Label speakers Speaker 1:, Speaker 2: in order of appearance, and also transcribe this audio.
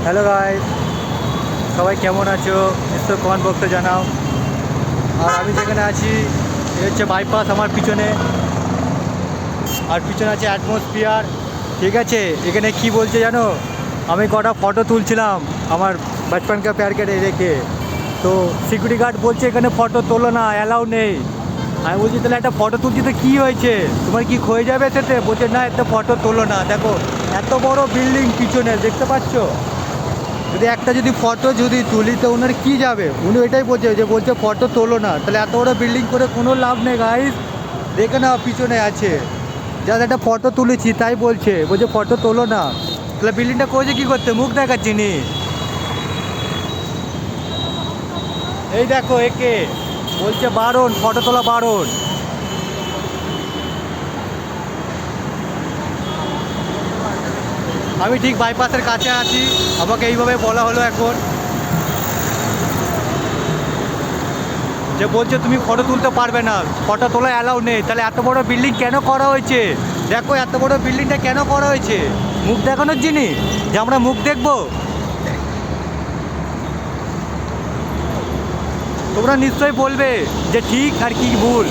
Speaker 1: Hello guys, সবাই কেমন আছো? নিশ্চয় কমেন্ট বক্সে জানাও। আর আমি যেখানে আছি এ হচ্ছে বাইপাস আমার পিছনে, আর পিছনে আছে অ্যাটমসফিয়ার। ঠিক আছে, এখানে কি বলছে জানো? আমি কটা ফটো তুলছিলাম আমার বাচপানকে প্যার কেটে রেখে, তো সিকিউরিটি গার্ড বলছে এখানে ফটো তোলো না, অ্যালাউ নেই। আমি বলছি তাহলে একটা ফটো তুলছি তো কী হয়েছে, তোমার কি ক্ষয়ে যাবে সেটা? বলছে না, একটা ফটো তোলো না। দেখো এত বড় বিল্ডিং পিছনে, দেখতে পাচ্ছ? যদি একটা যদি ফটো যদি তুলি তো ওনার কী যাবে? উনি এটাই বলছে যে বলছে ফটো তোলো না। তাহলে এত বড় বিল্ডিং করে কোনো লাভ নেই গাইস। দেখে না পিছনে আছে, যার একটা ফটো তুলেছি তাই বলছে ফটো তোলো না। তাহলে বিল্ডিংটা করেছে কী করতে? মুখ দেখাচ্ছি নি। এই দেখো একে বলছে বারণ, ফটো তোলা বারণ। আমি ঠিক বাইপাসের কাছে আছি, আমাকে এইভাবে বলা হলো এখন, যে বলছে তুমি ফটো তুলতে পারবে না, ফটো তোলা অ্যালাউ নেই। তাহলে এত বড় বিল্ডিং কেন করা হয়েছে? দেখো এত বড় বিল্ডিংটা কেন করা হয়েছে? মুখ দেখানোর জিনিস, যে আমরা মুখ দেখবো? তোমরা নিশ্চয়ই বলবে যে ঠিক আর কি ভুল।